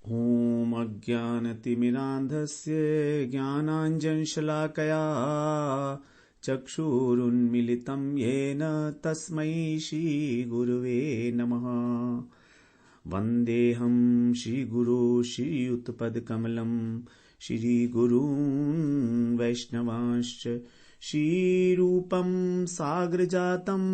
ॐ अज्ञानतिमिरान्धस्य ज्ञानाञ्जनशलाकया चक्षुरुन्मिलितं येन तस्मै श्रीगुरुवे नमः। वन्देऽहं श्रीगुरो श्रीयुतपदकमलं श्रीगुरून् वैष्णवांश्च श्रीरूपं साग्रजातं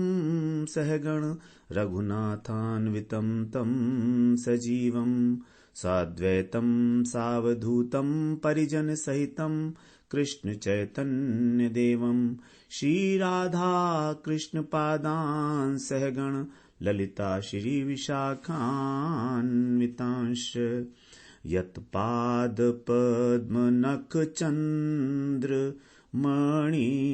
सहगण रघुनाथान्वितं तं सजीवं साद्वैतं सावधूतं परिजनसहितं कृष्णचैतन्यदेवं श्रीराधा कृष्णपादान् सहगण ललिता श्रीविशाखान्वितांश्च यत्पादपद्मनखचन्द्र मणिच्छटाया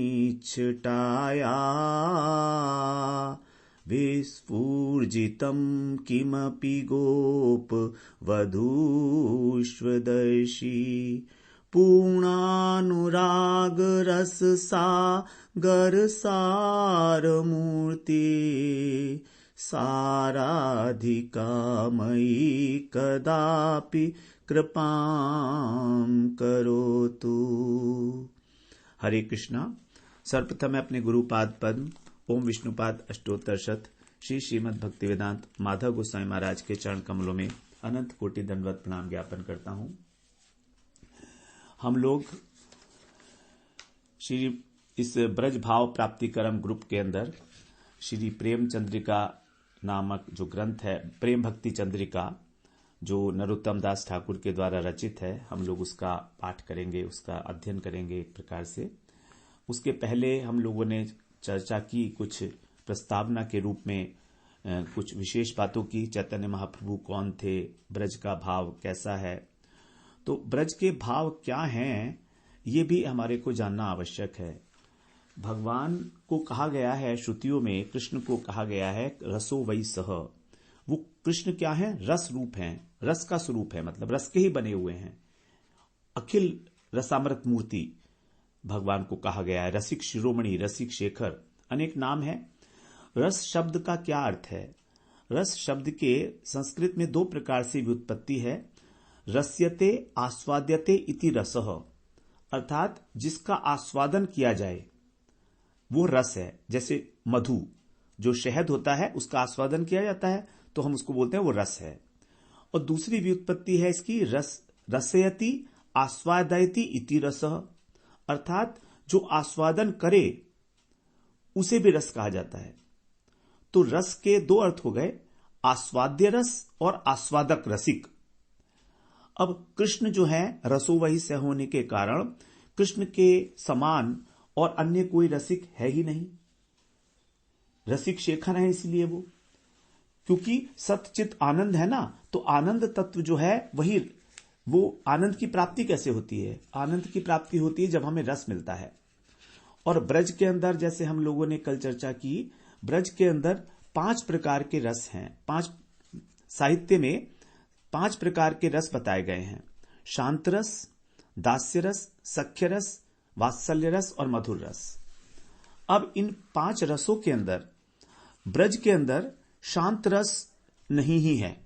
विस्फूर्जितं किमपि गोपवधूष्वदर्शी पूर्णानुरागरससागरसारमूर्ति साराधिका मयि कदापि कृपां करोतु। हरे कृष्णा। सर्वप्रथम मैं अपने गुरुपाद पद्म ओम विष्णुपाद अष्टोत्तर शत श्री श्रीमद् भक्तिवेदांत माधव गोस्वामी महाराज के चरण कमलों में अनंत कोटि दंडवत प्रणाम ज्ञापन करता हूं। हम लोग श्री इस ब्रज भाव प्राप्तिकरम ग्रुप के अंदर श्री प्रेम चंद्रिका नामक जो ग्रंथ है, प्रेम भक्ति चंद्रिका, जो नरोत्तम दास ठाकुर के द्वारा रचित है, हम लोग उसका पाठ करेंगे, उसका अध्ययन करेंगे एक प्रकार से। उसके पहले हम लोगों ने चर्चा की कुछ प्रस्तावना के रूप में कुछ विशेष बातों की। चैतन्य महाप्रभु कौन थे, ब्रज का भाव कैसा है, तो ब्रज के भाव क्या हैं ये भी हमारे को जानना आवश्यक है। भगवान को कहा गया है श्रुतियों में, कृष्ण को कहा गया है रसो वै सह। वो कृष्ण क्या है? रस रूप हैं, रस का स्वरूप है, मतलब रस के ही बने हुए हैं। अखिल रसामृत मूर्ति भगवान को कहा गया है। रसिक शिरोमणि, रसिक शेखर, अनेक नाम है। रस शब्द का क्या अर्थ है? रस शब्द के संस्कृत में दो प्रकार से व्युत्पत्ति है। रस्यते आस्वाद्यते इति रसः, अर्थात जिसका आस्वादन किया जाए वो रस है। जैसे मधु, जो शहद होता है उसका आस्वादन किया जाता है तो हम उसको बोलते हैं वो रस है। और दूसरी व्युत्पत्ति है इसकी रसयति आस्वादयति इति रसः, अर्थात जो आस्वादन करे उसे भी रस कहा जाता है। तो रस के दो अर्थ हो गए, आस्वाद्य रस और आस्वादक रसिक। अब कृष्ण जो है रसो वही से होने के कारण कृष्ण के समान और अन्य कोई रसिक है ही नहीं। रसिक शेखर है इसलिए वो, क्योंकि सतचित आनंद है ना, तो आनंद तत्व जो है वही, वो आनंद की प्राप्ति कैसे होती है? आनंद की प्राप्ति होती है जब हमें रस मिलता है। और ब्रज के अंदर, जैसे हम लोगों ने कल चर्चा की, ब्रज के अंदर 5 प्रकार के रस हैं। 5 साहित्य में 5 प्रकार के रस बताए गए हैं। शांत रस, दास्य रस, सख्य रस, वात्सल्य रस और मधुर रस। अब इन 5 रसों के अंदर ब्रज के अंदर शांत रस नहीं ही है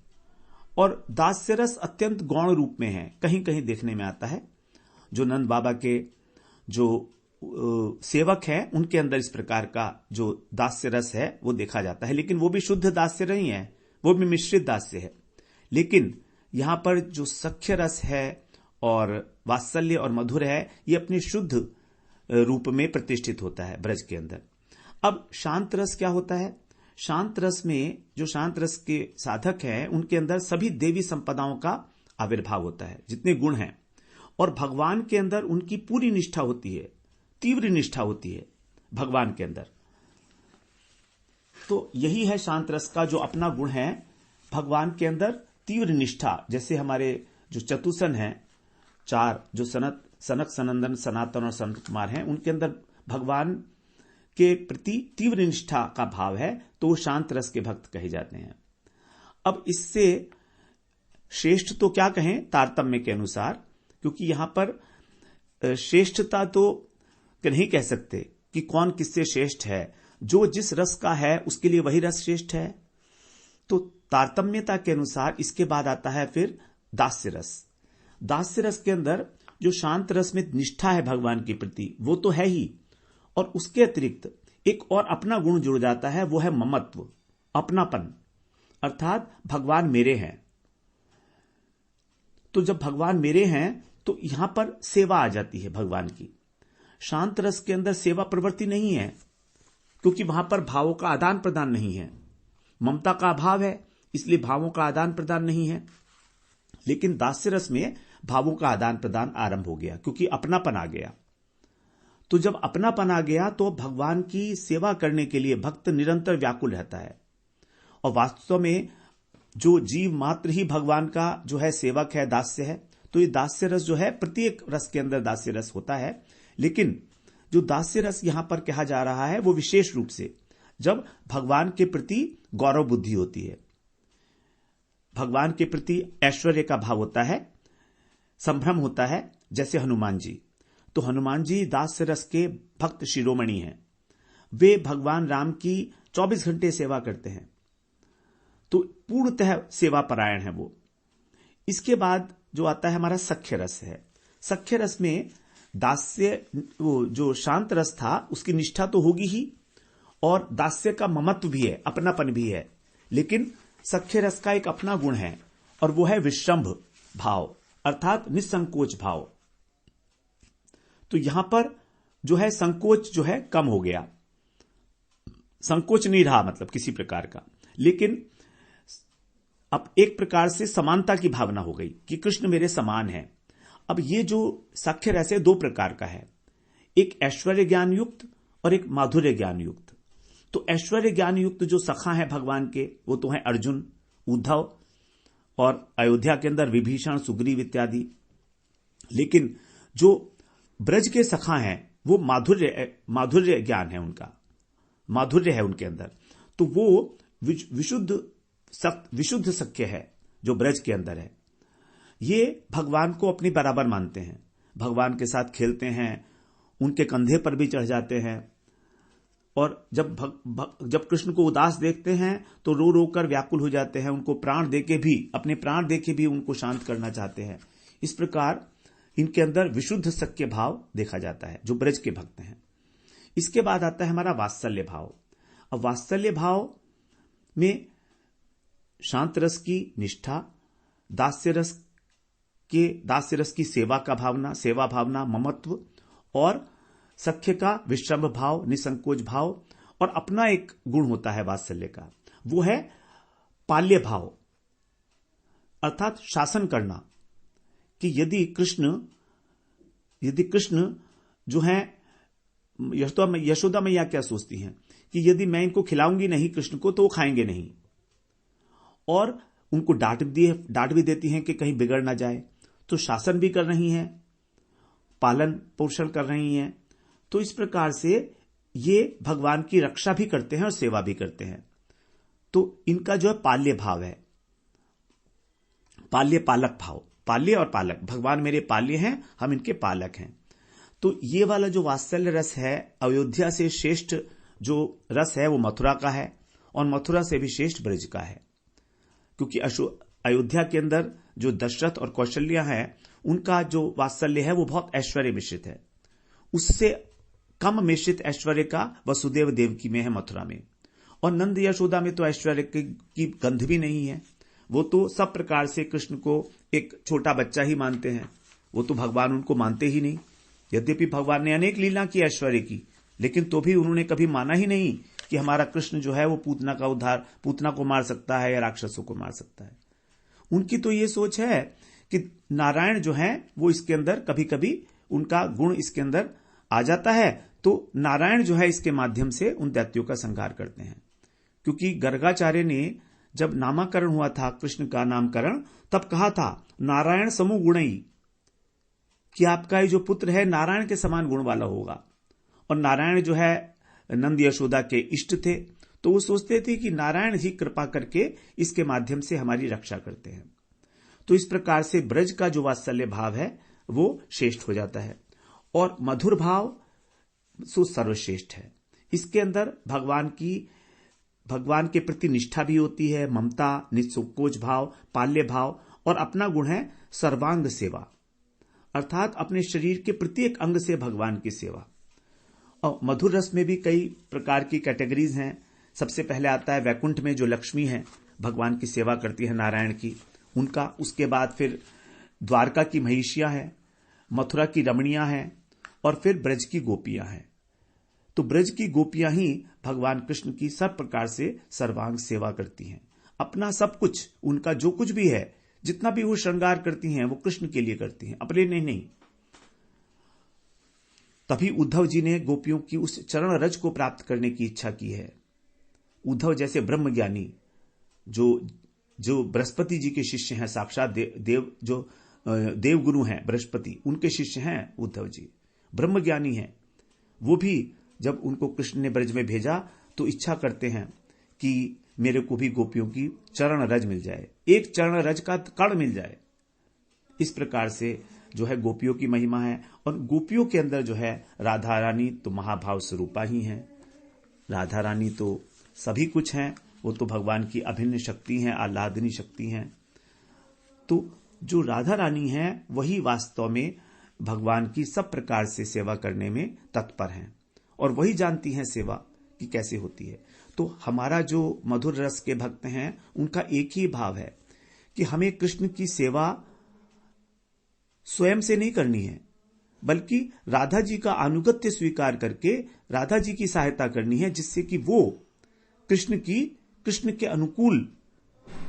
और दास्य रस अत्यंत गौण रूप में है, कहीं कहीं देखने में आता है। जो नंद बाबा के जो सेवक हैं उनके अंदर इस प्रकार का जो दास्य रस है वो देखा जाता है, लेकिन वो भी शुद्ध दास्य नहीं है, वो भी मिश्रित दास्य है। लेकिन यहां पर जो सख्य रस है और वात्सल्य और मधुर है, ये अपने शुद्ध रूप में प्रतिष्ठित होता है ब्रज के अंदर। अब शांत रस क्या होता है? शांत रस में जो शांत रस के साधक हैं उनके अंदर सभी देवी संपदाओं का आविर्भाव होता है, जितने गुण हैं, और भगवान के अंदर उनकी पूरी निष्ठा होती है, तीव्र निष्ठा होती है भगवान के अंदर। तो यही है शांत रस का जो अपना गुण है, भगवान के अंदर तीव्र निष्ठा। जैसे हमारे जो चतुसन हैं, 4 जो सनक, सनंदन, सनातन और सनत कुमार हैं, उनके अंदर भगवान के प्रति तीव्र निष्ठा का भाव है, तो वो शांत रस के भक्त कहे जाते हैं। अब इससे श्रेष्ठ तो क्या कहें तारतम्य के अनुसार, क्योंकि यहां पर श्रेष्ठता तो नहीं कह सकते कि कौन किससे श्रेष्ठ है, जो जिस रस का है उसके लिए वही रस श्रेष्ठ है। तो तारतम्यता के अनुसार इसके बाद आता है फिर दास्य रस। दास्य रस के अंदर जो शांत रस में निष्ठा है भगवान के प्रति वो तो है ही, और उसके अतिरिक्त एक और अपना गुण जुड़ जाता है, वो है ममत्व, अपनापन, अर्थात भगवान मेरे हैं। तो जब भगवान मेरे हैं तो यहां पर सेवा आ जाती है भगवान की। शांत रस के अंदर सेवा प्रवृत्ति नहीं है, क्योंकि वहां पर भावों का आदान प्रदान नहीं है, ममता का अभाव है, इसलिए भावों का आदान प्रदान नहीं है। लेकिन दास्य रस में भावों का आदान प्रदान आरंभ हो गया, क्योंकि अपनापन आ गया। तो जब अपनापन आ गया तो भगवान की सेवा करने के लिए भक्त निरंतर व्याकुल रहता है। और वास्तव में जो जीव मात्र ही भगवान का जो है सेवक है, दास्य है, तो ये दास्य रस जो है प्रत्येक रस के अंदर दास्य रस होता है। लेकिन जो दास्य रस यहां पर कहा जा रहा है वो विशेष रूप से जब भगवान के प्रति गौरव बुद्धि होती है, भगवान के प्रति ऐश्वर्य का भाव होता है, संभ्रम होता है। जैसे हनुमान जी, तो हनुमान जी दास्य रस के भक्त शिरोमणि हैं। वे भगवान राम की 24 घंटे सेवा करते हैं, तो पूर्णतः सेवा परायण है वो। इसके बाद जो आता है हमारा सख्य रस है। सख्य रस में दास्य, वो जो शांत रस था उसकी निष्ठा तो होगी ही, और दास्य का ममत्व भी है, अपनापन भी है। लेकिन सख्य रस का एक अपना गुण है, और वो है विश्रंभ भाव, अर्थात निसंकोच भाव। तो यहां पर जो है संकोच जो है कम हो गया, संकोच नहीं रहा मतलब किसी प्रकार का। लेकिन अब एक प्रकार से समानता की भावना हो गई कि कृष्ण मेरे समान है। अब ये जो सख्य रस है दो प्रकार का है, एक ऐश्वर्य ज्ञान युक्त और एक माधुर्य ज्ञान युक्त। तो ऐश्वर्य ज्ञान युक्त जो सखा है भगवान के वो तो है अर्जुन, उद्धव और अयोध्या के अंदर विभीषण, सुग्रीव इत्यादि। लेकिन जो ब्रज के सखा हैं वो माधुर्य ज्ञान है, उनका माधुर्य है उनके अंदर, तो वो विशुद्ध सख्य है जो ब्रज के अंदर है। ये भगवान को अपनी बराबर मानते हैं, भगवान के साथ खेलते हैं, उनके कंधे पर भी चढ़ जाते हैं, और जब कृष्ण को उदास देखते हैं तो रो रो कर व्याकुल हो जाते हैं, उनको अपने प्राण देके भी उनको शांत करना चाहते हैं। इस प्रकार इनके अंदर विशुद्ध सख्य भाव देखा जाता है जो ब्रज के भक्त हैं। इसके बाद आता है हमारा वात्सल्य भाव। अब वात्सल्य भाव में शांत रस की निष्ठा, दास्य रस की सेवा भावना, ममत्व, और सख्य का विश्रंभ भाव, निसंकोच भाव, और अपना एक गुण होता है वात्सल्य का, वो है पाल्य भाव, अर्थात शासन करना। कि यदि कृष्ण जो है, यशोदा मैया क्या सोचती हैं कि यदि मैं इनको खिलाऊंगी नहीं कृष्ण को तो वो खाएंगे नहीं, और उनको डांट भी देती हैं कि कहीं बिगड़ ना जाए, तो शासन भी कर रही हैं, पालन पोषण कर रही हैं। तो इस प्रकार से ये भगवान की रक्षा भी करते हैं और सेवा भी करते हैं। तो इनका जो है पाल्य भाव है, पाल्य पालक भाव, पाल्य और पालक, भगवान मेरे पाल्य हैं, हम इनके पालक हैं। तो ये वाला जो वात्सल्य रस है, अयोध्या से श्रेष्ठ जो रस है वो मथुरा का है, और मथुरा से भी श्रेष्ठ ब्रज का है। क्योंकि अयोध्या के अंदर जो दशरथ और कौशल्या है, उनका जो वात्सल्य है वो बहुत ऐश्वर्य मिश्रित है, उससे कम मिश्रित ऐश्वर्य का वसुदेव देवकी में है मथुरा में। और नंद यशोदा में तो ऐश्वर्य की गंध भी नहीं है, वो तो सब प्रकार से कृष्ण को एक छोटा बच्चा ही मानते हैं, वो तो भगवान उनको मानते ही नहीं। यद्यपि भगवान ने अनेक लीला की ऐश्वर्य की, लेकिन तो भी उन्होंने कभी माना ही नहीं कि हमारा कृष्ण जो है वो पूतना को मार सकता है या राक्षसों को मार सकता है। उनकी तो ये सोच है कि नारायण जो है वो इसके अंदर कभी कभी उनका गुण इसके अंदर आ जाता है, तो नारायण जो है इसके माध्यम से उन दैत्यों का संहार करते हैं। क्योंकि गर्गाचार्य ने जब नामाकरण हुआ था, कृष्ण का नामकरण, तब कहा था नारायण समूह गुणई, कि आपका ये जो पुत्र है नारायण के समान गुण वाला होगा। और नारायण जो है नंद यशोदा के इष्ट थे, तो वो सोचते थे कि नारायण ही कृपा करके इसके माध्यम से हमारी रक्षा करते हैं। तो इस प्रकार से ब्रज का जो वात्सल्य भाव है वो श्रेष्ठ हो जाता है। और मधुर भाव सर्वश्रेष्ठ है। इसके अंदर भगवान के प्रति निष्ठा भी होती है, ममता, निसंकोच भाव, पाल्य भाव, और अपना गुण है सर्वांग सेवा, अर्थात अपने शरीर के प्रत्येक अंग से भगवान की सेवा। और मधुर रस में भी कई प्रकार की कैटेगरीज हैं। सबसे पहले आता है वैकुंठ में जो लक्ष्मी है, भगवान की सेवा करती है नारायण की, उनका। उसके बाद फिर द्वारका की महिषियां हैं, मथुरा की रमणियां हैं, और फिर ब्रज की गोपियां हैं। तो ब्रज की गोपियां ही भगवान कृष्ण की सब प्रकार से सर्वांग सेवा करती हैं। अपना सब कुछ, उनका जो कुछ भी है, जितना भी वो श्रृंगार करती हैं, वो कृष्ण के लिए करती हैं, अपने लिए नहीं। तभी उद्धव जी ने गोपियों की उस चरण रज को प्राप्त करने की इच्छा की है। उद्धव जैसे ब्रह्मज्ञानी जो बृहस्पति जी के शिष्य हैं, साक्षात देवगुरु हैं बृहस्पति, उनके शिष्य हैं उद्धव जी, ब्रह्मज्ञानी हैं। वो भी जब उनको कृष्ण ने ब्रज में भेजा तो इच्छा करते हैं कि मेरे को भी गोपियों की चरण रज मिल जाए, एक चरण रज का कण मिल जाए। इस प्रकार से जो है गोपियों की महिमा है। और गोपियों के अंदर जो है राधा रानी तो महाभाव स्वरूपा ही हैं। राधा रानी तो सभी कुछ हैं, वो तो भगवान की अभिन्न शक्ति हैं, आह्लादनी शक्ति हैं। तो जो राधा रानी हैं वही वास्तव में भगवान की सब प्रकार से सेवा करने में तत्पर हैं, और वही जानती हैं सेवा कि कैसे होती है। तो हमारा जो मधुर रस के भक्त हैं, उनका एक ही भाव है कि हमें कृष्ण की सेवा स्वयं से नहीं करनी है, बल्कि राधा जी का अनुगत्य स्वीकार करके राधा जी की सहायता करनी है, जिससे कि वो कृष्ण के अनुकूल,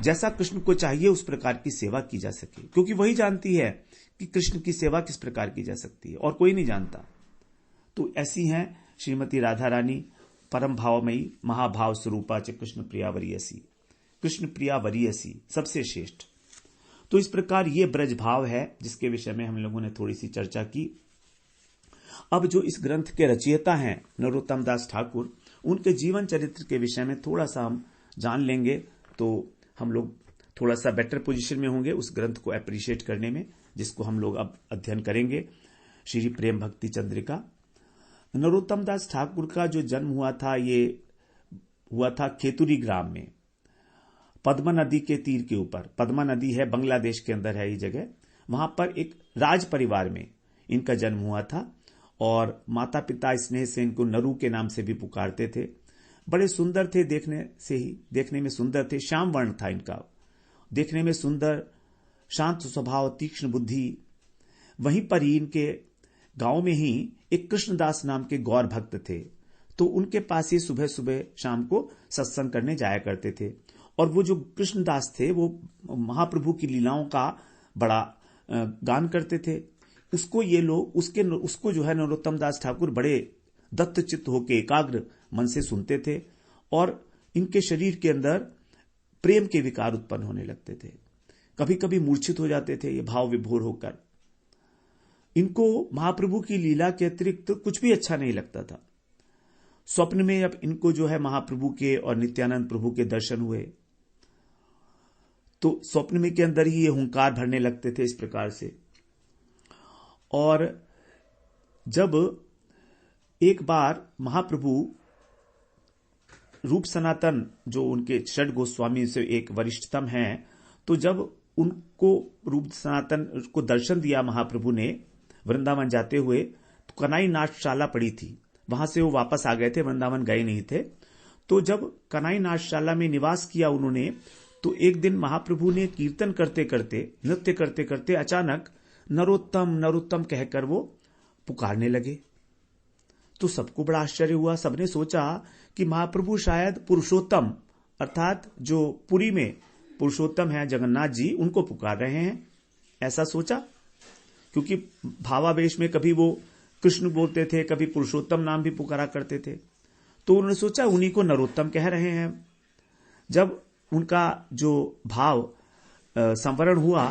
जैसा कृष्ण को चाहिए उस प्रकार की सेवा की जा सके। क्योंकि वही जानती है कि कृष्ण की सेवा किस प्रकार की जा सकती है, और कोई नहीं जानता। तो ऐसी हैं श्रीमती राधा रानी, परम भावमयी, महाभाव स्वरूपा च कृष्ण प्रिया वरीयसी, कृष्ण प्रिया वरीयसी, सबसे श्रेष्ठ। तो इस प्रकार ये ब्रज भाव है, जिसके विषय में हम लोगों ने थोड़ी सी चर्चा की। अब जो इस ग्रंथ के रचयिता हैं नरोत्तम दास ठाकुर, उनके जीवन चरित्र के विषय में थोड़ा सा हम जान लेंगे, तो हम लोग थोड़ा सा बेटर पोजीशन में होंगे उस ग्रंथ को अप्रिशिएट करने में, जिसको हम लोग अब अध्ययन करेंगे। श्री प्रेम भक्ति चंद्रिका। नरोत्तम दास ठाकुर का जो जन्म हुआ था, ये हुआ था खेतुरी ग्राम में, पद्मा नदी के तीर के ऊपर। पद्मा नदी है, बांग्लादेश के अंदर है ये जगह। वहां पर एक राज परिवार में इनका जन्म हुआ था, और माता पिता स्नेह से इनको नरू के नाम से भी पुकारते थे। बड़े सुंदर थे, देखने में सुंदर थे। श्याम वर्ण था इनका, देखने में सुंदर, शांत स्वभाव, तीक्ष्ण बुद्धि। वहीं पर ही इनके गांव में ही एक कृष्णदास नाम के गौर भक्त थे, तो उनके पास ही सुबह सुबह शाम को सत्संग करने जाया करते थे। और वो जो कृष्णदास थे, वो महाप्रभु की लीलाओं का बड़ा गान करते थे। उसको ये लोग उसको जो है नरोत्तम दास ठाकुर बड़े दत्तचित्त होकर एकाग्र मन से सुनते थे, और इनके शरीर के अंदर प्रेम के विकार उत्पन्न होने लगते थे। कभी कभी मूर्छित हो जाते थे ये भाव विभोर होकर। इनको महाप्रभु की लीला के अतिरिक्त कुछ भी अच्छा नहीं लगता था। स्वप्न में अब इनको जो है महाप्रभु के और नित्यानंद प्रभु के दर्शन हुए, तो स्वप्न में के अंदर ही ये हुंकार भरने लगते थे इस प्रकार से। और जब एक बार महाप्रभु रूप सनातन, जो उनके षड गोस्वामी से एक वरिष्ठतम हैं, तो जब उनको रूप सनातन को दर्शन दिया महाप्रभु ने वृंदावन जाते हुए, तो कनाई नाट्यशाला पड़ी थी, वहां से वो वापस आ गए थे, वृंदावन गए नहीं थे। तो जब कनाई नाट्यशाला में निवास किया उन्होंने, तो एक दिन महाप्रभु ने कीर्तन करते करते, नृत्य करते करते अचानक नरोत्तम नरोत्तम कहकर वो पुकारने लगे। तो सबको बड़ा आश्चर्य हुआ। सबने सोचा कि महाप्रभु शायद पुरुषोत्तम, अर्थात जो पुरी में पुरुषोत्तम है जगन्नाथ जी, उनको पुकार रहे हैं, ऐसा सोचा। क्योंकि भावावेश में कभी वो कृष्ण बोलते थे, कभी पुरुषोत्तम नाम भी पुकारा करते थे। तो उन्होंने सोचा उन्हीं को नरोत्तम कह रहे हैं। जब उनका जो भाव संवरण हुआ,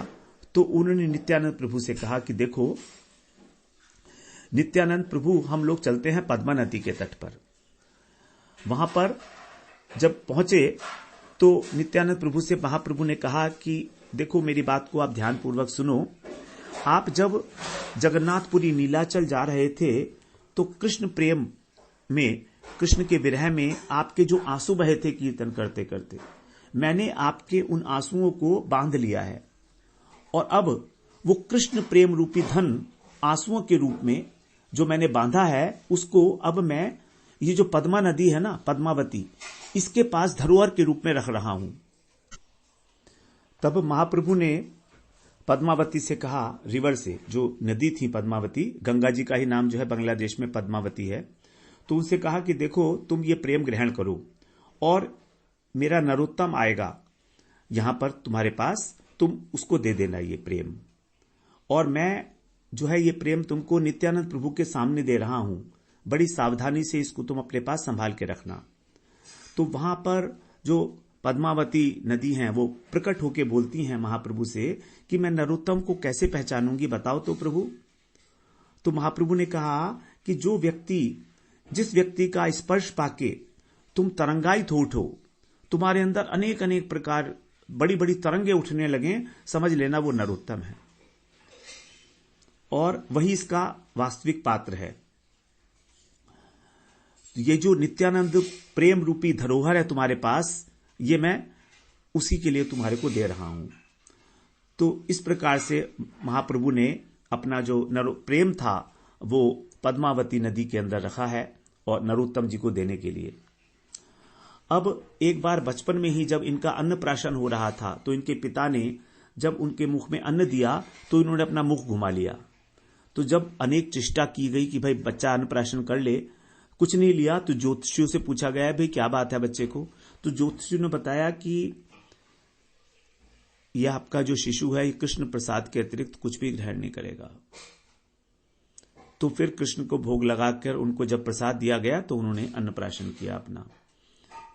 तो उन्होंने नित्यानंद प्रभु से कहा कि देखो नित्यानंद प्रभु, हम लोग चलते हैं पद्मा नदी के तट पर। वहां पर जब पहुंचे तो नित्यानंद प्रभु से महाप्रभु ने कहा कि देखो मेरी बात को आप ध्यानपूर्वक सुनो। आप जब जगन्नाथपुरी नीलाचल जा रहे थे, तो कृष्ण प्रेम में, कृष्ण के विरह में आपके जो आंसू बहे थे कीर्तन करते करते, मैंने आपके उन आंसुओं को बांध लिया है और अब वो कृष्ण प्रेम रूपी धन आंसुओं के रूप में जो मैंने बांधा है, उसको अब मैं ये जो पद्मा नदी है ना, पद्मावती, इसके पास धरोहर के रूप में रख रहा हूं। तब महाप्रभु ने पद्मावती से कहा, रिवर से, जो नदी थी पद्मावती, गंगा जी का ही नाम जो है बांग्लादेश में पद्मावती है, तो उनसे कहा कि देखो तुम ये प्रेम ग्रहण करो और मेरा नरोत्तम आएगा यहां पर तुम्हारे पास, तुम उसको दे देना ये प्रेम, और मैं जो है ये प्रेम तुमको नित्यानंद प्रभु के सामने दे रहा हूं, बड़ी सावधानी से इसको तुम अपने पास संभाल के रखना। तो वहां पर जो पद्मावती नदी हैं वो प्रकट होके बोलती हैं महाप्रभु से कि मैं नरोत्तम को कैसे पहचानूंगी, बताओ तो प्रभु। तो महाप्रभु ने कहा कि जिस व्यक्ति का स्पर्श पाके तुम तरंगायित हो उठो, तुम्हारे अंदर अनेक अनेक प्रकार बड़ी बड़ी तरंगे उठने लगे, समझ लेना वो नरोत्तम है, और वही इसका वास्तविक पात्र है। ये जो नित्यानंद प्रेम रूपी धरोहर है तुम्हारे पास, ये मैं उसी के लिए तुम्हारे को दे रहा हूं। तो इस प्रकार से महाप्रभु ने अपना जो प्रेम था वो पद्मावती नदी के अंदर रखा है और नरोत्तम जी को देने के लिए। अब एक बार बचपन में ही जब इनका अन्नप्राशन हो रहा था, तो इनके पिता ने जब उनके मुख में अन्न दिया तो इन्होंने अपना मुख घुमा लिया। तो जब अनेक चेष्टा की गई कि भाई बच्चा अन्नप्राशन कर ले, कुछ नहीं लिया, तो ज्योतिषियों से पूछा गया भाई क्या बात है बच्चे को। तो ज्योतिषियों ने बताया कि यह आपका जो शिशु है, कृष्ण प्रसाद के अतिरिक्त कुछ भी ग्रहण नहीं करेगा। तो फिर कृष्ण को भोग लगाकर उनको जब प्रसाद दिया गया तो उन्होंने अन्नप्राशन किया अपना।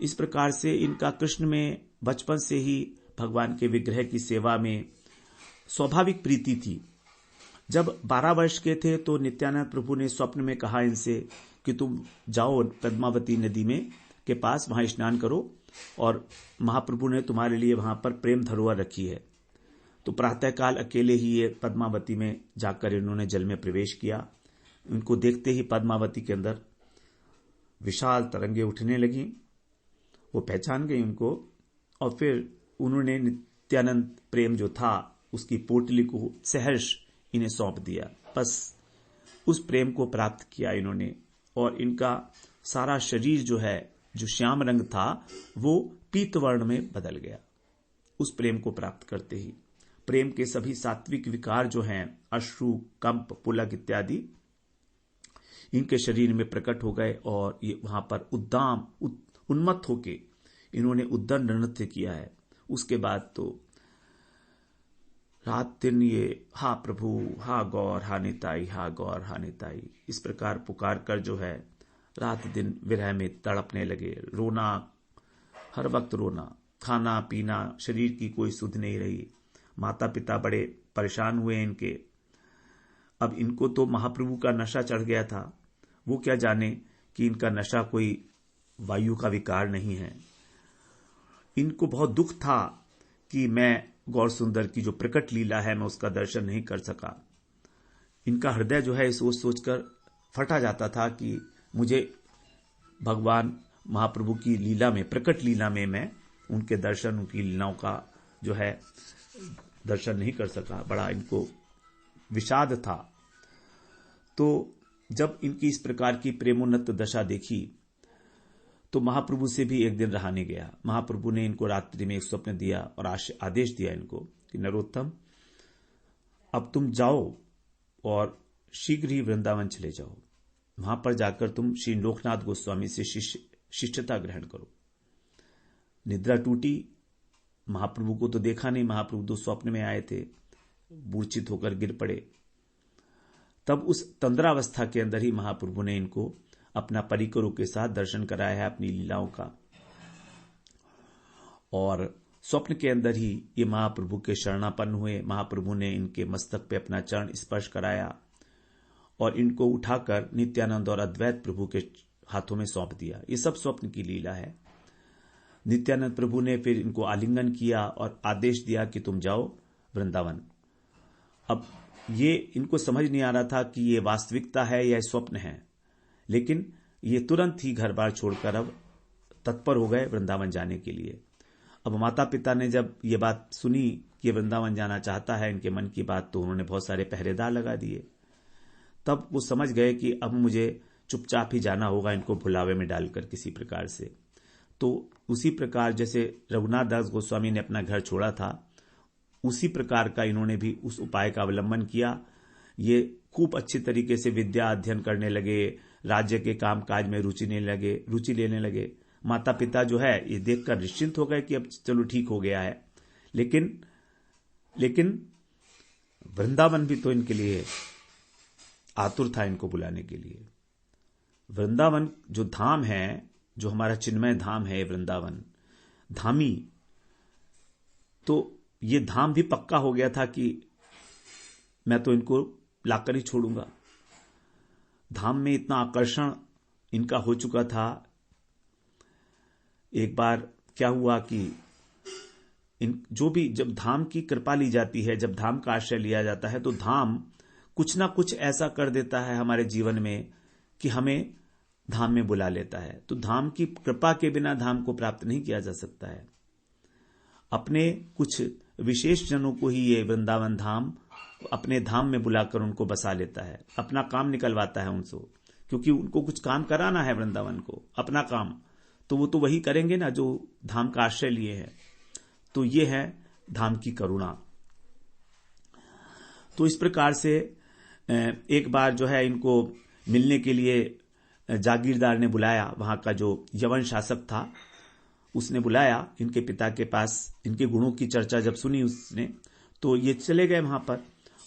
इस प्रकार से इनका कृष्ण में बचपन से ही भगवान के विग्रह की सेवा में स्वाभाविक प्रीति थी। जब 12 वर्ष के थे तो नित्यानंद प्रभु ने स्वप्न में कहा इनसे कि तुम जाओ पद्मावती नदी में के पास, वहां स्नान करो, और महाप्रभु ने तुम्हारे लिए वहां पर प्रेम धरोहर रखी है। तो प्रातःकाल अकेले ही ये पद्मावती में जाकर इन्होंने जल में प्रवेश किया। उनको देखते ही पद्मावती के अंदर विशाल तरंगे उठने लगी, वो पहचान गई उनको, और फिर उन्होंने नित्यानंद प्रेम जो था उसकी पोटली को सहर्ष इन्हें सौंप दिया। बस उस प्रेम को प्राप्त किया इन्होंने, और इनका सारा शरीर जो है, जो श्याम रंग था, वो पीतवर्ण में बदल गया उस प्रेम को प्राप्त करते ही। प्रेम के सभी सात्विक विकार जो हैं, अश्रु, कंप, पुलक इत्यादि, इनके शरीर में प्रकट हो गए, और ये वहां पर उन्मत्त होके इन्होंने उद्दंड नृत्य किया है। उसके बाद तो रात दिन ये हा प्रभु, हा गौर, हा निताई, हा गौर, हा निताई, इस प्रकार पुकार कर जो है रात दिन विरह में तड़पने लगे। रोना, हर वक्त रोना, खाना पीना, शरीर की कोई सुध नहीं रही। माता पिता बड़े परेशान हुए इनके। अब इनको तो महाप्रभु का नशा चढ़ गया था, वो क्या जाने कि इनका नशा कोई वायु का विकार नहीं है। इनको बहुत दुख था कि मैं गौर सुंदर की जो प्रकट लीला है मैं उसका दर्शन नहीं कर सका। इनका हृदय जो है सोच सोचकर फटा जाता था कि मुझे भगवान महाप्रभु की लीला में, प्रकट लीला में मैं उनके दर्शन, उनकी लीलाओं का जो है दर्शन नहीं कर सका। बड़ा इनको विषाद था। तो जब इनकी इस प्रकार की प्रेमोन्नत दशा देखी तो महाप्रभु से भी एक दिन रहा नहीं गया। महाप्रभु ने इनको रात्रि में एक स्वप्न दिया और आदेश दिया इनको कि नरोत्तम, अब तुम जाओ और शीघ्र ही वृंदावन चले जाओ। वहां पर जाकर तुम श्री लोकनाथ गोस्वामी से शिष्यता ग्रहण करो। निद्रा टूटी। महाप्रभु को तो देखा नहीं, महाप्रभु तो स्वप्न में आए थे, मूर्छित होकर गिर पड़े। तब उस तंद्रावस्था के अंदर ही महाप्रभु ने इनको अपना परिकरों के साथ दर्शन कराया है अपनी लीलाओं का, और स्वप्न के अंदर ही ये महाप्रभु के शरणापन्न हुए। महाप्रभु ने इनके मस्तक पे अपना चरण स्पर्श कराया और इनको उठाकर नित्यानंद और अद्वैत प्रभु के हाथों में सौंप दिया। ये सब स्वप्न की लीला है। नित्यानंद प्रभु ने फिर इनको आलिंगन किया और आदेश दिया कि तुम जाओ वृंदावन। अब ये इनको समझ नहीं आ रहा था कि ये वास्तविकता है या स्वप्न है, लेकिन ये तुरंत ही घर बार छोड़कर अब तत्पर हो गए वृंदावन जाने के लिए। अब माता पिता ने जब ये बात सुनी कि वृंदावन जाना चाहता है, इनके मन की बात, तो उन्होंने बहुत सारे पहरेदार लगा दिए। तब वो समझ गए कि अब मुझे चुपचाप ही जाना होगा, इनको भुलावे में डालकर किसी प्रकार से। तो उसी प्रकार जैसे रघुनाथ दास गोस्वामी ने अपना घर छोड़ा था, उसी प्रकार का इन्होंने भी उस उपाय का अवलंबन किया। ये खूब अच्छी तरीके से विद्या अध्ययन करने लगे, राज्य के काम काज में रुचि लेने लगे। माता पिता जो है ये देखकर निश्चिंत हो गए कि अब चलो ठीक हो गया है। लेकिन वृंदावन भी तो इनके लिए आतुर था, इनको बुलाने के लिए। वृंदावन जो धाम है, जो हमारा चिन्मय धाम है वृंदावन धामी, तो ये धाम भी पक्का हो गया था कि मैं तो इनको लाकर ही छोड़ूंगा। धाम में इतना आकर्षण इनका हो चुका था। एक बार क्या हुआ कि जब धाम की कृपा ली जाती है, जब धाम का आश्रय लिया जाता है, तो धाम कुछ ना कुछ ऐसा कर देता है हमारे जीवन में कि हमें धाम में बुला लेता है। तो धाम की कृपा के बिना धाम को प्राप्त नहीं किया जा सकता है। अपने कुछ विशेष जनों को ही ये वृंदावन धाम अपने धाम में बुलाकर उनको बसा लेता है, अपना काम निकलवाता है उनसे, क्योंकि उनको कुछ काम कराना है वृंदावन को, अपना काम, तो वो तो वही करेंगे ना जो धाम का आश्रय लिए हैं। तो ये है धाम की करुणा। तो इस प्रकार से एक बार जो है इनको मिलने के लिए जागीरदार ने बुलाया, वहां का जो यवन शासक था उसने बुलाया इनके पिता के पास। इनके गुणों की चर्चा जब सुनी उसने, तो ये चले गए वहां पर।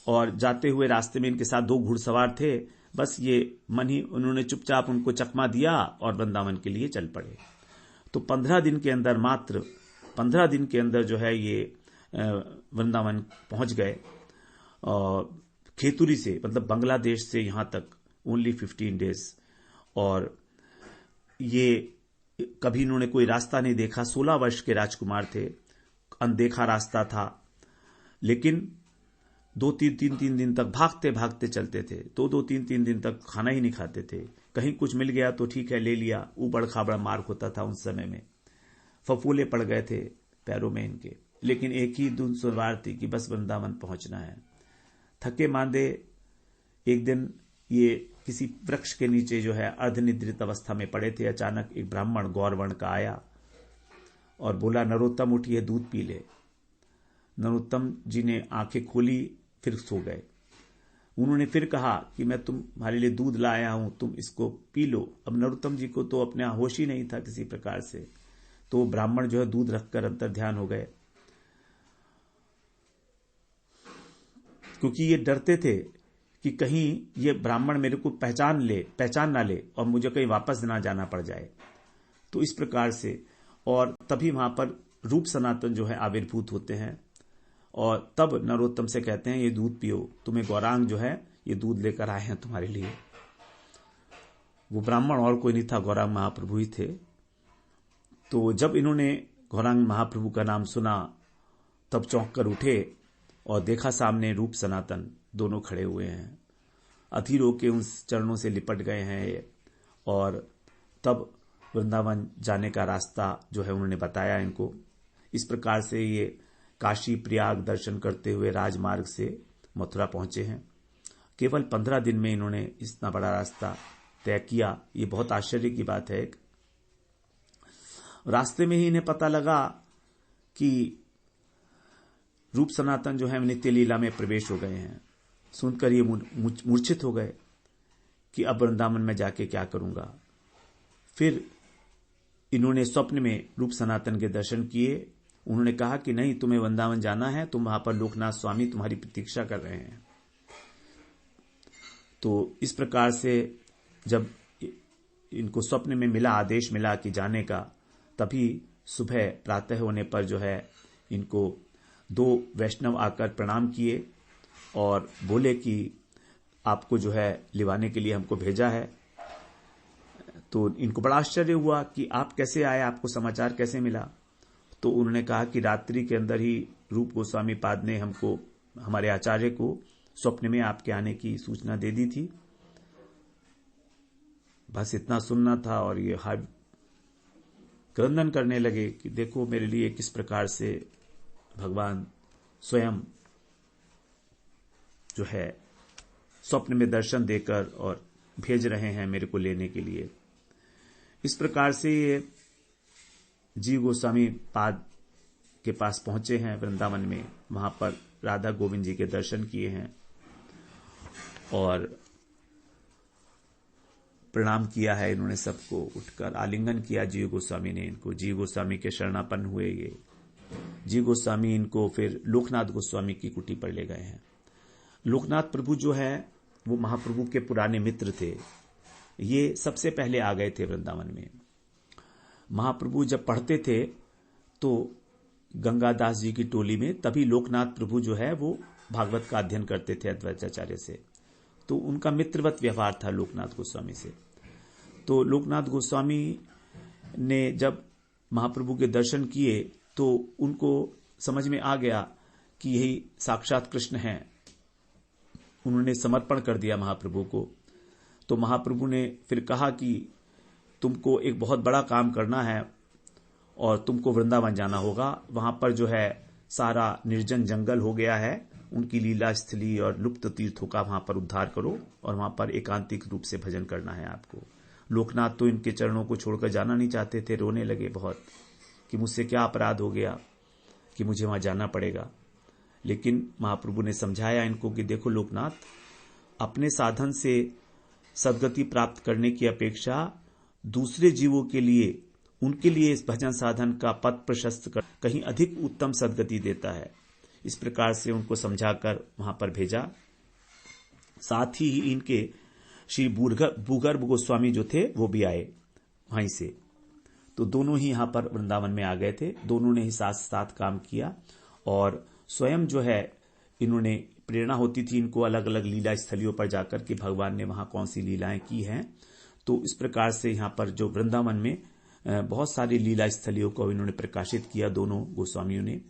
और जाते हुए रास्ते में इनके साथ 2 घुड़सवार थे। बस ये मन ही उन्होंने चुपचाप उनको चकमा दिया और वृंदावन के लिए चल पड़े। तो 15 दिन के अंदर, मात्र 15 दिन के अंदर जो है ये वृंदावन पहुंच गए। और खेतुरी से, मतलब बांग्लादेश से यहां तक ओनली 15 डेज। और ये कभी इन्होंने कोई रास्ता नहीं देखा। 16 वर्ष के राजकुमार थे, अनदेखा रास्ता था। लेकिन 2-3 दिन तक भागते भागते चलते थे। 2-3 दिन तक खाना ही नहीं खाते थे। कहीं कुछ मिल गया तो ठीक है, ले लिया। ऊबड़ खाबड़ मार्ग होता था उस समय में, फफूले पड़ गए थे पैरों में इनके। लेकिन एक ही धुन सवार थी कि बस वृंदावन पहुंचना है। थके मांदे एक दिन ये किसी वृक्ष के नीचे जो है अर्धनिद्रित अवस्था में पड़े थे। अचानक एक ब्राह्मण गौरवर्ण का आया और बोला, नरोत्तम उठिए, दूध पी ले। नरोत्तम जी ने आंखें खोली, फिर सो गए। उन्होंने फिर कहा कि मैं तुम्हारे लिए दूध लाया हूं, तुम इसको पी लो। अब नरोत्तम जी को तो अपने होश ही नहीं था किसी प्रकार से। तो ब्राह्मण जो है दूध रखकर अंतर ध्यान हो गए, क्योंकि ये डरते थे कि कहीं ये ब्राह्मण मेरे को पहचान ना ले और मुझे कहीं वापस ना जाना पड़ जाए। तो इस प्रकार से, और तभी वहां पर रूप सनातन जो है आविर्भूत होते हैं। और तब नरोत्तम से कहते हैं, ये दूध पियो, तुम्हें गौरांग जो है ये दूध लेकर आए हैं तुम्हारे लिए। वो ब्राह्मण और कोई नहीं था, गौरांग महाप्रभु ही थे। तो जब इन्होंने गौरांग महाप्रभु का नाम सुना, तब चौंक कर उठे और देखा सामने रूप सनातन दोनों खड़े हुए हैं। अधीर होके उन चरणों से लिपट गए हैं। और तब वृंदावन जाने का रास्ता जो है उन्होंने बताया इनको। इस प्रकार से ये काशी प्रयाग दर्शन करते हुए राजमार्ग से मथुरा पहुंचे हैं। केवल 15 दिन में इन्होंने इतना बड़ा रास्ता तय किया। ये बहुत आश्चर्य की बात है। रास्ते में ही इन्हें पता लगा कि रूप सनातन जो है नित्य लीला में प्रवेश हो गए हैं। सुनकर ये मूर्छित हो गए कि अब वृंदावन में जाके क्या करूंगा। फिर इन्होंने स्वप्न में रूप सनातन के दर्शन किए। उन्होंने कहा कि नहीं, तुम्हें वृंदावन जाना है, तुम वहां पर लोकनाथ स्वामी तुम्हारी प्रतीक्षा कर रहे हैं। तो इस प्रकार से जब इनको स्वप्न में मिला, आदेश मिला कि जाने का, तभी सुबह प्रातः होने पर जो है इनको 2 वैष्णव आकर प्रणाम किए और बोले कि आपको जो है लिवाने के लिए हमको भेजा है। तो इनको बड़ा आश्चर्य हुआ कि आप कैसे आए, आपको समाचार कैसे मिला। तो उन्होंने कहा कि रात्रि के अंदर ही रूप गोस्वामी पाद ने हमको, हमारे आचार्य को, स्वप्न में आपके आने की सूचना दे दी थी। बस इतना सुनना था और ये क्रंदन करने लगे कि देखो मेरे लिए किस प्रकार से भगवान स्वयं जो है स्वप्न में दर्शन देकर और भेज रहे हैं मेरे को लेने के लिए। इस प्रकार से ये जीव गोस्वामी पाद के पास पहुंचे हैं वृंदावन में। वहां पर राधा गोविंद जी के दर्शन किए हैं और प्रणाम किया है इन्होंने सबको, उठकर आलिंगन किया जीव गोस्वामी ने इनको। जीव गोस्वामी के शरणापन्न हुए ये। जीव गोस्वामी इनको फिर लोकनाथ गोस्वामी की कुटी पर ले गए हैं। लोकनाथ प्रभु जो है वो महाप्रभु के पुराने मित्र थे। ये सबसे पहले आ गए थे वृंदावन में। महाप्रभु जब पढ़ते थे तो गंगादास जी की टोली में, तभी लोकनाथ प्रभु जो है वो भागवत का अध्ययन करते थे अद्वैताचार्य से, तो उनका मित्रवत व्यवहार था लोकनाथ गोस्वामी से। तो लोकनाथ गोस्वामी ने जब महाप्रभु के दर्शन किए तो उनको समझ में आ गया कि यही साक्षात कृष्ण हैं। उन्होंने समर्पण कर दिया महाप्रभु को। तो महाप्रभु ने फिर कहा कि तुमको एक बहुत बड़ा काम करना है और तुमको वृंदावन जाना होगा। वहां पर जो है सारा निर्जन जंगल हो गया है, उनकी लीला स्थली और लुप्त तीर्थों का वहां पर उद्धार करो और वहां पर एकांतिक रूप से भजन करना है आपको। लोकनाथ तो इनके चरणों को छोड़कर जाना नहीं चाहते थे, रोने लगे बहुत कि मुझसे क्या अपराध हो गया कि मुझे वहां जाना पड़ेगा। लेकिन महाप्रभु ने समझाया इनको कि देखो लोकनाथ, अपने साधन से सद्गति प्राप्त करने की अपेक्षा दूसरे जीवों के लिए, उनके लिए इस भजन साधन का पथ प्रशस्त कर कहीं अधिक उत्तम सद्गति देता है। इस प्रकार से उनको समझाकर वहां पर भेजा। साथ ही इनके श्री भूगर्भ गोस्वामी जो थे वो भी आए वहीं से। तो दोनों ही यहां पर वृंदावन में आ गए थे। दोनों ने ही साथ साथ काम किया और स्वयं जो है इन्होंने, प्रेरणा होती थी इनको अलग अलग लीला स्थलियों पर जाकर कि भगवान ने वहां कौन सी लीलाएं की हैं। तो इस प्रकार से यहां पर जो वृंदावन में बहुत सारी लीला स्थलियों को इन्होंने प्रकाशित किया, दोनों गोस्वामियों ने,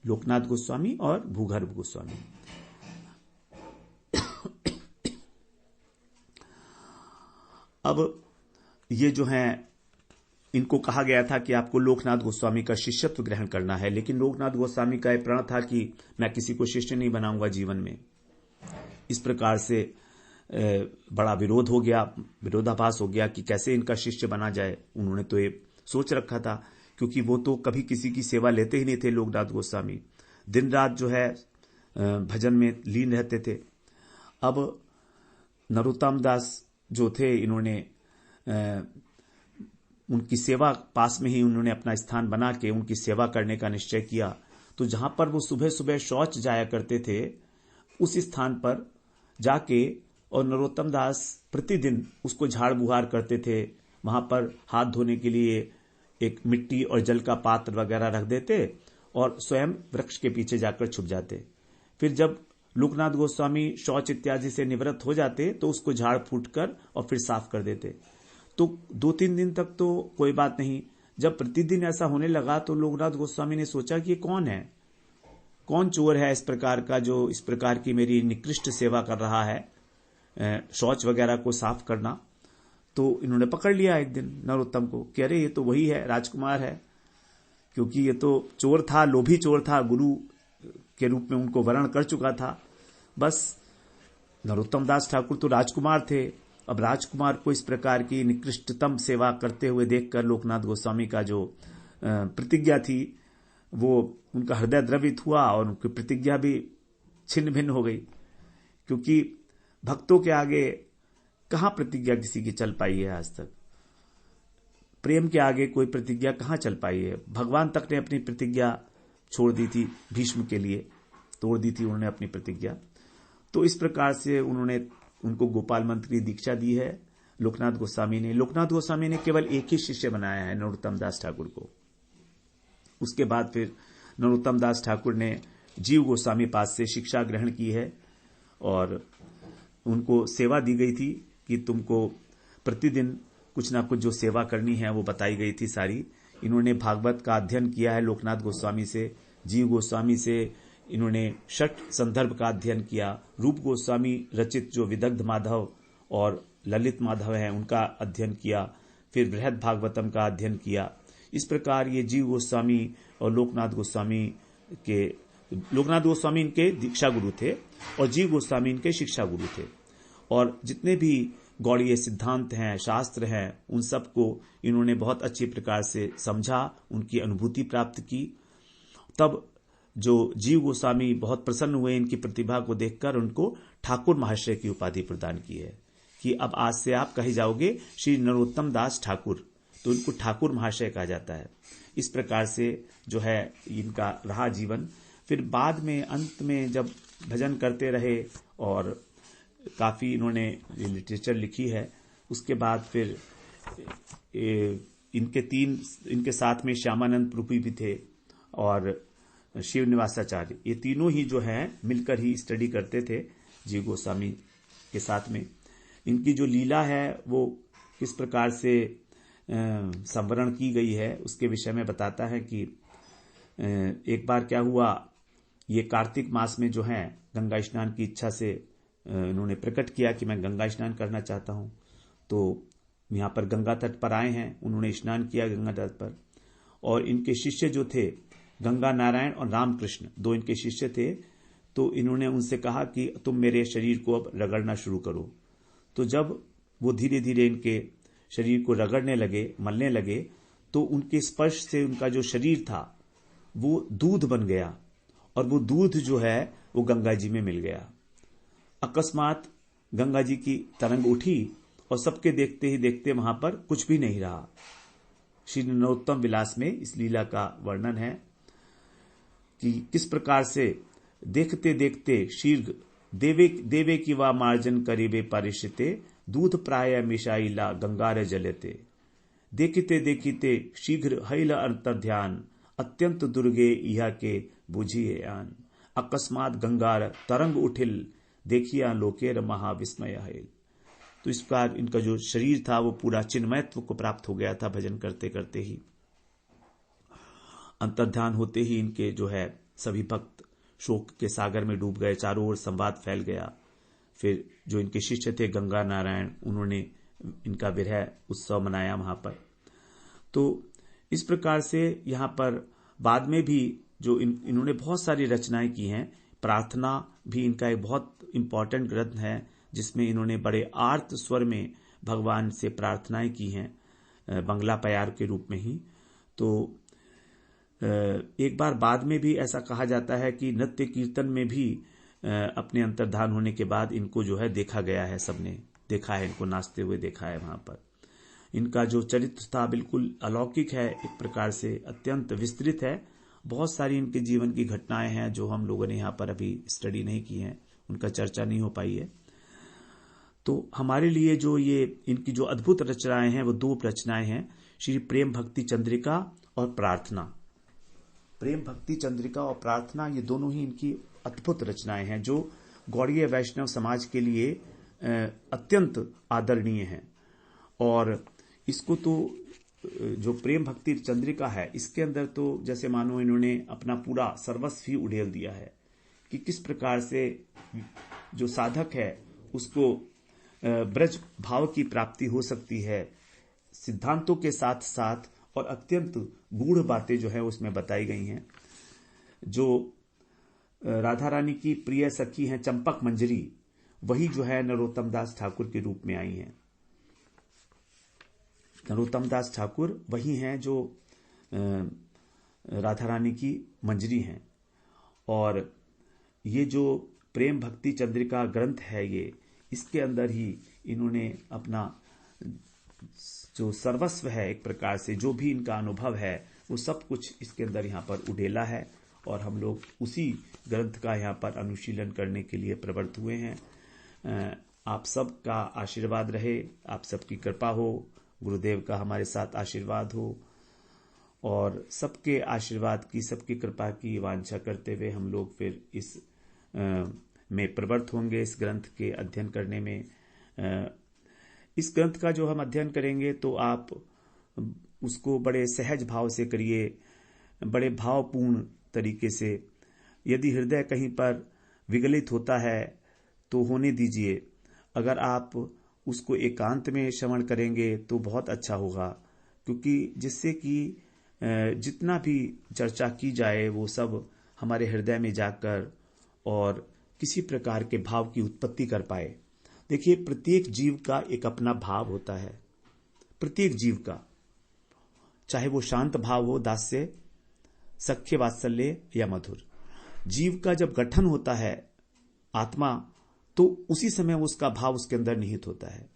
लोकनाथ गोस्वामी और भूगर्भ गोस्वामी। अब ये जो हैं, इनको कहा गया था कि आपको लोकनाथ गोस्वामी का शिष्यत्व ग्रहण करना है, लेकिन लोकनाथ गोस्वामी का यह प्रण था कि मैं किसी को शिष्य नहीं बनाऊंगा जीवन में। इस प्रकार से बड़ा विरोध हो गया, विरोधाभास हो गया कि कैसे इनका शिष्य बना जाए। उन्होंने तो ये सोच रखा था, क्योंकि वो तो कभी किसी की सेवा लेते ही नहीं थे लोकनाथ गोस्वामी, दिन रात जो है भजन में लीन रहते थे। अब नरोत्तम दास जो थे, इन्होंने उनकी सेवा पास में ही उन्होंने अपना स्थान बना के उनकी सेवा करने का निश्चय किया। तो जहां पर वो सुबह सुबह शौच जाया करते थे, उस स्थान पर जाके और नरोत्तम दास प्रतिदिन उसको झाड़ बुहार करते थे। वहां पर हाथ धोने के लिए एक मिट्टी और जल का पात्र वगैरह रख देते और स्वयं वृक्ष के पीछे जाकर छुप जाते। फिर जब लोकनाथ गोस्वामी शौच इत्यादि से निवृत्त हो जाते तो उसको झाड़ फूट कर और फिर साफ कर देते। तो 2-3 दिन तक तो कोई बात नहीं। जब प्रतिदिन ऐसा होने लगा तो लोकनाथ गोस्वामी ने सोचा कि ये कौन है, कौन चोर है इस प्रकार का, जो इस प्रकार की मेरी निकृष्ट सेवा कर रहा है, शौच वगैरह को साफ करना। तो इन्होंने पकड़ लिया एक दिन नरोत्तम को कि अरे ये तो वही है, राजकुमार है, क्योंकि ये तो चोर था, लोभी चोर था, गुरु के रूप में उनको वर्ण कर चुका था। बस नरोत्तम दास ठाकुर तो राजकुमार थे। अब राजकुमार को इस प्रकार की निकृष्टतम सेवा करते हुए देखकर लोकनाथ गोस्वामी का जो प्रतिज्ञा थी वो उनका हृदय द्रवित हुआ और उनकी प्रतिज्ञा भी छिन्न भिन्न हो गई। क्योंकि भक्तों के आगे कहां प्रतिज्ञा किसी की चल पाई है आज तक, प्रेम के आगे कोई प्रतिज्ञा कहां चल पाई है। भगवान तक ने अपनी प्रतिज्ञा छोड़ दी थी, भीष्म के लिए तोड़ दी थी उन्होंने अपनी प्रतिज्ञा। तो इस प्रकार से उन्होंने उनको गोपाल मंत्र की दीक्षा दी है लोकनाथ गोस्वामी ने। लोकनाथ गोस्वामी ने केवल एक ही शिष्य बनाया है, नरोत्तम दास ठाकुर को। उसके बाद फिर नरोत्तम दास ठाकुर ने जीव गोस्वामी पास से शिक्षा ग्रहण की है और उनको सेवा दी गई थी कि तुमको प्रतिदिन कुछ ना कुछ जो सेवा करनी है वो बताई गई थी सारी। इन्होंने भागवत का अध्ययन किया है लोकनाथ गोस्वामी से, जीव गोस्वामी से इन्होंने षट संदर्भ का अध्ययन किया। रूप गोस्वामी रचित जो विदग्ध माधव और ललित माधव हैं उनका अध्ययन किया। फिर बृहद भागवतम का अध्ययन किया। इस प्रकार ये जीव गोस्वामी और लोकनाथ गोस्वामी इनके दीक्षा गुरु थे और जीव गोस्वामी इनके शिक्षा गुरु थे। और जितने भी गौड़ीय सिद्धांत हैं, शास्त्र हैं, उन सबको इन्होंने बहुत अच्छी प्रकार से समझा, उनकी अनुभूति प्राप्त की। तब जो जीव गोस्वामी बहुत प्रसन्न हुए इनकी प्रतिभा को देखकर, उनको ठाकुर महाशय की उपाधि प्रदान की है कि अब आज से आप कहे जाओगे श्री नरोत्तम दास ठाकुर, तो इनको ठाकुर महाशय कहा जाता है। इस प्रकार से जो है इनका रहा जीवन। फिर बाद में अंत में जब भजन करते रहे और काफी इन्होंने लिटरेचर लिखी है, उसके बाद फिर इनके साथ में श्यामानंद प्रभु भी थे और शिव निवासाचार्य, ये तीनों ही जो है मिलकर ही स्टडी करते थे जीव गोस्वामी के साथ में। इनकी जो लीला है वो किस प्रकार से संवरण की गई है उसके विषय में बताता है कि एक बार क्या हुआ, ये कार्तिक मास में जो है गंगा स्नान की इच्छा से इन्होंने प्रकट किया कि मैं गंगा स्नान करना चाहता हूं। तो यहाँ पर गंगा तट पर आए हैं, उन्होंने स्नान किया गंगा तट पर। और इनके शिष्य जो थे गंगा नारायण और रामकृष्ण, दो इनके शिष्य थे, तो इन्होंने उनसे कहा कि तुम मेरे शरीर को अब रगड़ना शुरू करो। तो जब वो धीरे धीरे इनके शरीर को रगड़ने लगे, मलने लगे, तो उनके स्पर्श से उनका जो शरीर था वो दूध बन गया और वो दूध जो है वो गंगा जी में मिल गया। अकस्मात गंगा जी की तरंग उठी और सबके देखते ही देखते वहां पर कुछ भी नहीं रहा। श्री नरोत्तम विलास में इस लीला का वर्णन है कि किस प्रकार से देखते देखते शीघ्र देवे की वा मार्जन करीबे परिशिते दूध प्राय मिशाइला गंगार जलते देखते देखते शीघ्र हैल अंतर ध्यान अत्यंत दुर्गे इहा के बुझिए आन अकस्मात गंगार तरंग उठिल देखिया लोकेर महाविस्मय है। तो इस प्रकार इनका जो शरीर था वो पूरा चिन्मयत्व को प्राप्त हो गया था भजन करते करते ही। अंतर्ध्यान होते ही इनके जो है सभी भक्त शोक के सागर में डूब गए, चारों ओर संवाद फैल गया। फिर जो इनके शिष्य थे गंगा नारायण, उन्होंने इनका विरह उत्सव मनाया वहां पर। तो इस प्रकार से यहाँ पर बाद में भी जो इन्होंने बहुत सारी रचनाएं की हैं। प्रार्थना भी इनका एक बहुत इंपॉर्टेंट ग्रंथ है जिसमें इन्होंने बड़े आर्त स्वर में भगवान से प्रार्थनाएं की हैं, बंगला प्यार के रूप में ही। तो एक बार बाद में भी ऐसा कहा जाता है कि नृत्य कीर्तन में भी अपने अंतर्धान होने के बाद इनको जो है देखा गया है, सबने देखा है, इनको नाचते हुए देखा है वहां पर। इनका जो चरित्र था बिल्कुल अलौकिक है, एक प्रकार से अत्यंत विस्तृत है। बहुत सारी इनके जीवन की घटनाएं हैं जो हम लोगों ने यहाँ पर अभी स्टडी नहीं की हैं, उनका चर्चा नहीं हो पाई है। तो हमारे लिए जो ये इनकी जो अद्भुत रचनाएं हैं वो दो रचनाएं हैं, श्री प्रेम भक्ति चंद्रिका और प्रार्थना। प्रेम भक्ति चंद्रिका और प्रार्थना ये दोनों ही इनकी अद्भुत रचनाएं हैं जो गौड़ीय वैष्णव समाज के लिए अत्यंत आदरणीय हैं। और इसको तो जो प्रेम भक्ति चंद्रिका है इसके अंदर तो जैसे मानो इन्होंने अपना पूरा सर्वस्व ही उड़ेल दिया है कि किस प्रकार से जो साधक है उसको ब्रज भाव की प्राप्ति हो सकती है, सिद्धांतों के साथ साथ, और अत्यंत गूढ़ बातें जो है उसमें बताई गई हैं। जो राधा रानी की प्रिय सखी हैं चंपक मंजरी, वही जो है नरोत्तम दास ठाकुर के रूप में आई हैं। नरोत्तम दास ठाकुर वही हैं जो राधा रानी की मंजरी हैं। और ये जो प्रेम भक्ति चंद्रिका ग्रंथ है ये, इसके अंदर ही इन्होंने अपना जो सर्वस्व है, एक प्रकार से जो भी इनका अनुभव है वो सब कुछ इसके अंदर यहाँ पर उड़ेला है। और हम लोग उसी ग्रंथ का यहाँ पर अनुशीलन करने के लिए प्रवृत्त हुए हैं। आप सब का आशीर्वाद रहे, आप सबकी कृपा हो, गुरुदेव का हमारे साथ आशीर्वाद हो, और सबके आशीर्वाद की, सबकी कृपा की वांछा करते हुए हम लोग फिर इस में प्रवृत्त होंगे, इस ग्रंथ के अध्ययन करने में। इस ग्रंथ का जो हम अध्ययन करेंगे तो आप उसको बड़े सहज भाव से करिए, बड़े भावपूर्ण तरीके से। यदि हृदय कहीं पर विगलित होता है तो होने दीजिए, अगर आप उसको एकांत में श्रवण करेंगे तो बहुत अच्छा होगा, क्योंकि जिससे कि जितना भी चर्चा की जाए वो सब हमारे हृदय में जाकर और किसी प्रकार के भाव की उत्पत्ति कर पाए। देखिए, प्रत्येक जीव का एक अपना भाव होता है, प्रत्येक जीव का, चाहे वो शांत भाव हो, दास्य, सख्य, वात्सल्य या मधुर। जीव का जब गठन होता है आत्मा, तो उसी समय उसका भाव उसके अंदर निहित होता है।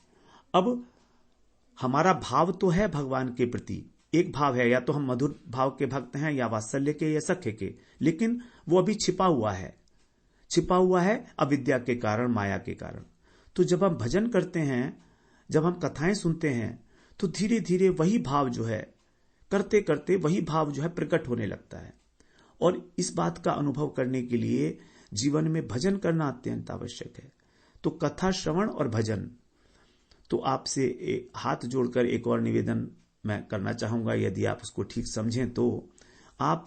अब हमारा भाव तो है भगवान के प्रति, एक भाव है, या तो हम मधुर भाव के भक्त हैं या वात्सल्य के या सख्य के, लेकिन वो अभी छिपा हुआ है अविद्या के कारण, माया के कारण। तो जब हम भजन करते हैं, जब हम कथाएं सुनते हैं, तो धीरे धीरे वही भाव जो है, करते करते वही भाव जो है प्रकट होने लगता है। और इस बात का अनुभव करने के लिए जीवन में भजन करना अत्यंत आवश्यक है। तो कथा श्रवण और भजन, तो आपसे हाथ जोड़कर एक और निवेदन मैं करना चाहूंगा, यदि आप उसको ठीक समझें तो आप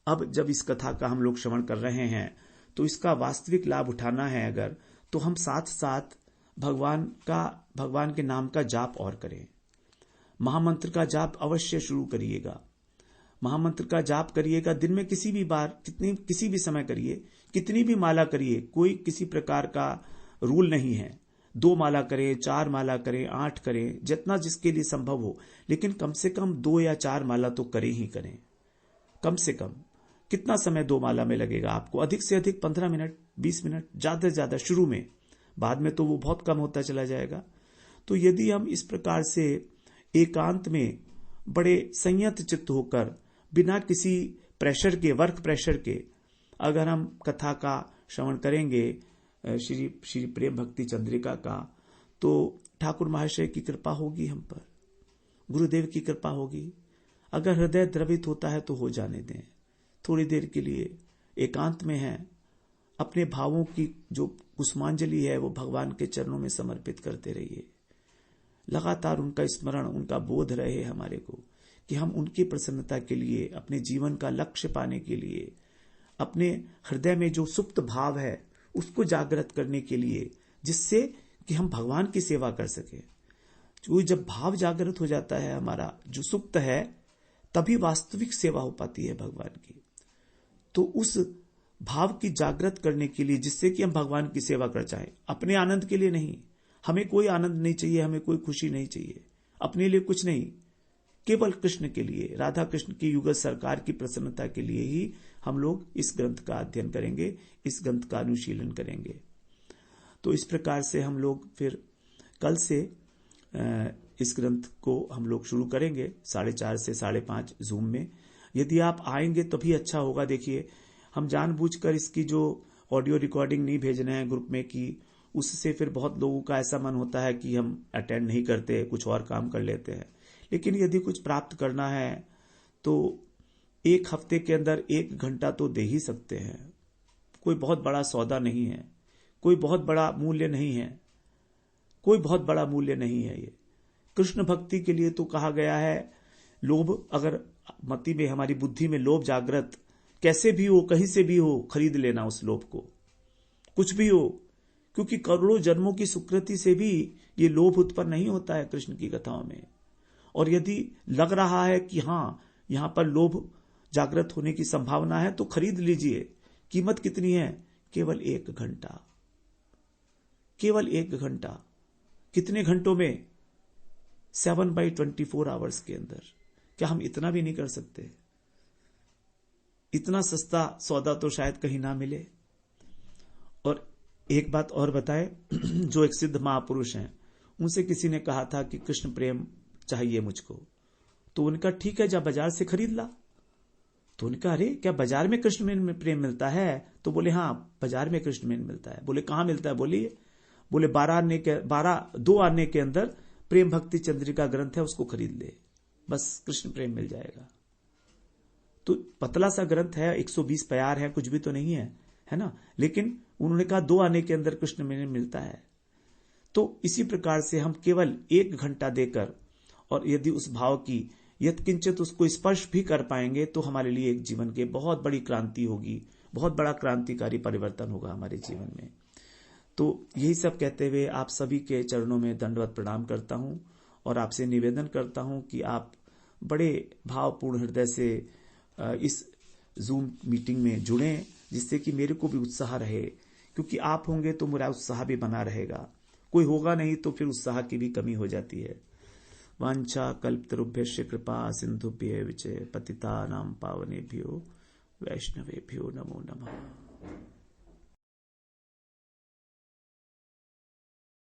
अब जब इस कथा का हम लोग श्रवण कर रहे हैं, तो इसका वास्तविक लाभ उठाना है अगर, तो हम साथ साथ भगवान के नाम का जाप और करें। महामंत्र का जाप अवश्य शुरू करिएगा। महामंत्र का जाप करिएगा, दिन में किसी भी बार, किसी भी समय करिए, कितनी भी माला करिए, कोई किसी प्रकार का रूल नहीं है। 2 माला करें, 4 माला करें, 8 करें, जितना जिसके लिए संभव हो, लेकिन कम से कम 2 या 4 माला तो करें ही करें। कम से कम कितना समय 2 माला में लगेगा आपको? अधिक से अधिक 15 मिनट, 20 मिनट, ज्यादा से ज्यादा शुरू में, बाद में तो वो बहुत कम होता चला जाएगा। तो यदि हम इस प्रकार से एकांत में बड़े संयत चित्त होकर, बिना किसी प्रेशर के, वर्क प्रेशर के, अगर हम कथा का श्रवण करेंगे श्री प्रेम भक्ति चंद्रिका का, तो ठाकुर महाशय की कृपा होगी हम पर, गुरुदेव की कृपा होगी। अगर हृदय द्रवित होता है तो हो जाने दें, थोड़ी देर के लिए एकांत में है, अपने भावों की जो कुसुमांजलि है वो भगवान के चरणों में समर्पित करते रहिए। लगातार उनका स्मरण, उनका बोध रहे हमारे को, कि हम उनकी प्रसन्नता के लिए, अपने जीवन का लक्ष्य पाने के लिए, अपने हृदय में जो सुप्त भाव है उसको जागृत करने के लिए, जिससे कि हम भगवान की सेवा कर सके। जो जब भाव जागृत हो जाता है हमारा, जो सुप्त है, तभी वास्तविक सेवा हो पाती है भगवान की। तो उस भाव की जागृत करने के लिए, जिससे कि हम भगवान की सेवा कर चाहें, अपने आनंद के लिए नहीं, हमें कोई आनंद नहीं चाहिए, हमें कोई खुशी नहीं चाहिए, अपने लिए कुछ नहीं, केवल कृष्ण के लिए, राधा कृष्ण की युगल सरकार की प्रसन्नता के लिए ही हम लोग इस ग्रंथ का अध्ययन करेंगे, इस ग्रंथ का अनुशीलन करेंगे। तो इस प्रकार से हम लोग फिर कल से इस ग्रंथ को हम लोग शुरू करेंगे 4:30 से 5:30 जूम में। यदि आप आएंगे तभी अच्छा होगा। देखिए, हम जानबूझकर इसकी जो ऑडियो रिकॉर्डिंग नहीं भेज रहे हैं ग्रुप में, कि उससे फिर बहुत लोगों का ऐसा मन होता है कि हम अटेंड नहीं करते, कुछ और काम कर लेते हैं। लेकिन यदि कुछ प्राप्त करना है तो 1 हफ्ते के अंदर 1 घंटा तो दे ही सकते हैं। कोई बहुत बड़ा सौदा नहीं है, कोई बहुत बड़ा मूल्य नहीं है, कोई बहुत बड़ा मूल्य नहीं है। ये कृष्ण भक्ति के लिए तो कहा गया है, लोभ अगर मति में, हमारी बुद्धि में लोभ जागृत कैसे भी हो, कहीं से भी हो, खरीद लेना उस लोभ को, कुछ भी हो, क्योंकि करोड़ों जन्मों की सुकृति से भी ये लोभ उत्पन्न नहीं होता है कृष्ण की कथाओं में। और यदि लग रहा है कि हाँ, यहां पर लोभ जागृत होने की संभावना है, तो खरीद लीजिए। कीमत कितनी है? केवल 1 घंटा, केवल 1 घंटा। कितने घंटों में? 7/24 आवर्स के अंदर। क्या हम इतना भी नहीं कर सकते? इतना सस्ता सौदा तो शायद कहीं ना मिले। और एक बात और बताए, जो एक सिद्ध महापुरुष हैं, उनसे किसी ने कहा था कि कृष्ण प्रेम चाहिए मुझको, तो उनका ठीक है, जा बाजार से खरीद ला। तो उनका, अरे क्या बाजार में कृष्ण प्रेम मिलता है? तो बोले हाँ, बाजार में कृष्ण प्रेम मिलता है। बोले कहां मिलता है? बोलिए। बोले 2 आने के अंदर प्रेम भक्ति चंद्रिका ग्रंथ है, उसको खरीद ले, बस कृष्ण प्रेम मिल जाएगा। तो पतला सा ग्रंथ है, 120 प्यार है, कुछ भी तो नहीं है ना। लेकिन उन्होंने कहा 2 आने के अंदर कृष्ण प्रेम मिलता है। तो इसी प्रकार से हम केवल 1 घंटा देकर, और यदि उस भाव की यत्किंचित उसको स्पर्श भी कर पाएंगे, तो हमारे लिए एक जीवन के बहुत बड़ी क्रांति होगी, बहुत बड़ा क्रांतिकारी परिवर्तन होगा हमारे जीवन में। तो यही सब कहते हुए आप सभी के चरणों में दंडवत प्रणाम करता हूं, और आपसे निवेदन करता हूं कि आप बड़े भावपूर्ण हृदय से इस जूम मीटिंग में जुड़ें, जिससे कि मेरे को भी उत्साह रहे, क्योंकि आप होंगे तो मेरा उत्साह भी बना रहेगा। कोई होगा नहीं तो फिर उत्साह की भी कमी हो जाती है। वांछा कल्पतरुभ्यश्च कृपा सिंधुभ्यः विजय पतितानां पावनेभ्यो वैष्णवेभ्यो नमो नमः।